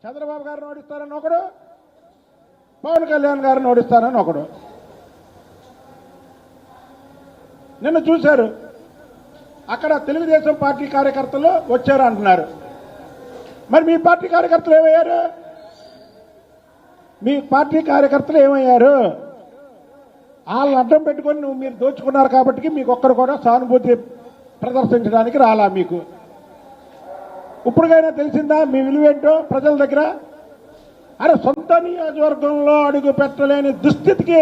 చంద్రబాబు గారిని ఓడిస్తారని ఒకడు, పవన్ కళ్యాణ్ గారిని ఓడిస్తారని ఒకడు. నిన్న చూశారు, అక్కడ తెలుగుదేశం పార్టీ కార్యకర్తలు వచ్చారు అంటున్నారు. మరి మీ పార్టీ కార్యకర్తలు ఏమయ్యారు? మీ పార్టీ కార్యకర్తలు ఏమయ్యారు? వాళ్ళని అడ్డం పెట్టుకొని మీరు దోచుకున్నారు కాబట్టి మీకు ఒక్కరు కూడా సానుభూతి ప్రదర్శించడానికి రాలా. మీకు ఇప్పటికైనా తెలిసిందా మీ విలువేంటో ప్రజల దగ్గర? అరే, సొంత నియోజకవర్గంలో అడుగు పెట్టలేని దుస్థితికి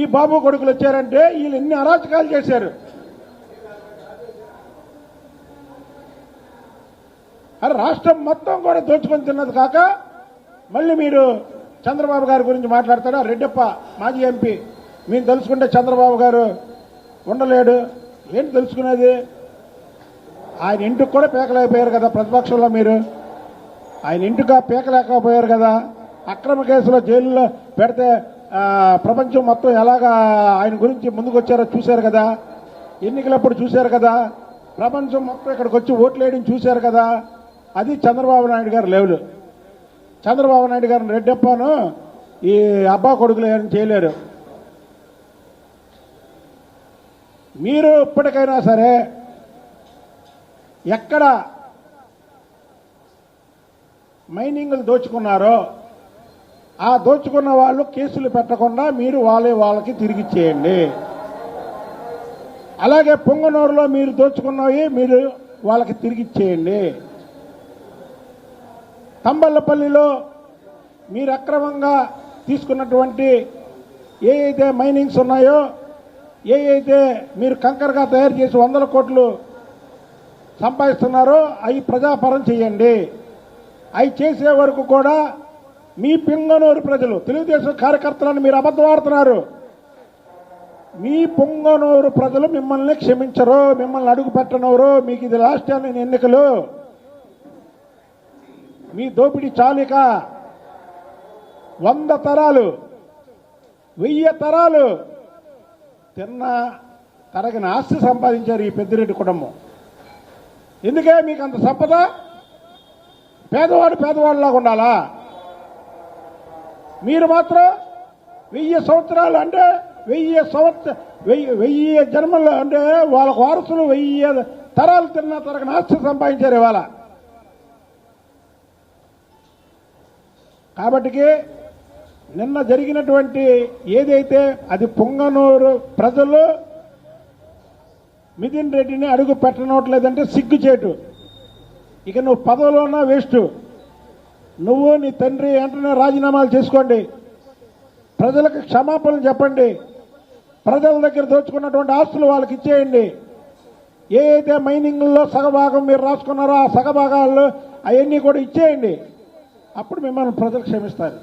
ఈ బాబు కొడుకులు వచ్చారంటే వీళ్ళు ఎన్ని అరాచకాలు చేశారు. అరే, రాష్ట్రం మొత్తం కూడా దోచుకొని తిన్నది కాక మళ్ళీ మీరు చంద్రబాబు గారి గురించి మాట్లాడతాడా? రెడ్డప్ప మాజీ ఎంపీ, మీరు తెలుసుకుంటే చంద్రబాబు గారు ఉండలేడు. ఏంటి తెలుసుకునేది? ఆయన ఇంటికి కూడా పీకలేకపోయారు కదా ప్రతిపక్షంలో. మీరు ఆయన ఇంటికి పీకలేకపోయారు కదా. అక్రమ కేసులో జైల్లో పెడితే ప్రపంచం మొత్తం ఎలాగా ఆయన గురించి ముందుకు వచ్చారో చూశారు కదా. ఎన్నికలప్పుడు చూశారు కదా. ప్రపంచం మొత్తం ఇక్కడికి వచ్చి ఓట్లు వేయడం చూశారు కదా. అది చంద్రబాబు నాయుడు గారు లెవెల్. చంద్రబాబు నాయుడు గారిని రెడ్డప్పను ఈ అబ్బా కొడుకులు ఏం చేయలేరు. మీరు ఇప్పటికైనా సరే ఎక్కడ మైనింగ్లు దోచుకున్నారో ఆ దోచుకున్న వాళ్ళు కేసులు పెట్టకుండా మీరు వాళ్ళకి తిరిగి ఇచ్చేయండి. అలాగే పొంగనూరులో మీరు దోచుకున్నవి మీరు వాళ్ళకి తిరిగి ఇచ్చేయండి. తంబళ్లపల్లిలో మీరు అక్రమంగా తీసుకున్నటువంటి ఏ అయితే మైనింగ్స్ ఉన్నాయో, ఏ అయితే మీరు కంకరగా తయారు చేసి 100 కోట్లు సంపాదిస్తున్నారో అవి ప్రజాపరం చేయండి. అవి చేసే వరకు కూడా మీ పొంగనూరు ప్రజలు, తెలుగుదేశం కార్యకర్తలను మీరు అబద్ధం ఆడుతున్నారు. మీ పొంగనూరు ప్రజలు మిమ్మల్ని క్షమించరు, మిమ్మల్ని అడుగు పెట్టనవరు. మీకు ఇది లాస్ట్ టైం ఎన్నికలు. మీ దోపిడీ చాలిక 100 తరాలు 1000 తరాలు తిన్న తరగిన ఆస్తి సంపాదించారు ఈ పెద్దిరెడ్డి కుటుంబం. ఎందుకే మీకు అంత సంపద? పేదవాడిలాగా ఉండాలా? మీరు మాత్రం 1000 సంవత్సరాలు అంటే 1000 జన్మలు అంటే వాళ్ళ వారసులు 1000 తరాలు తిన్న తరగిన ఆస్తి సంపాదించారు ఇవాళ. కాబట్టి నిన్న జరిగినటువంటి ఏదైతే అది పొంగనూరు ప్రజలు మిథున్ రెడ్డిని అడుగు పెట్టనట్లేదంటే సిగ్గుచేటు. ఇక నువ్వు పదవిలోనా వేస్ట్. నువ్వు నీ తండ్రి వెంటనే రాజీనామాలు చేసుకోండి. ప్రజలకు క్షమాపణలు చెప్పండి. ప్రజల దగ్గర దోచుకున్నటువంటి ఆస్తులు వాళ్ళకి ఇచ్చేయండి. ఏ అయితే మైనింగ్లో సగభాగం మీరు రాసుకున్నారో ఆ సగభాగాల్లో అవన్నీ కూడా ఇచ్చేయండి. అప్పుడు మిమ్మల్ని ప్రజలు క్షమిస్తారు.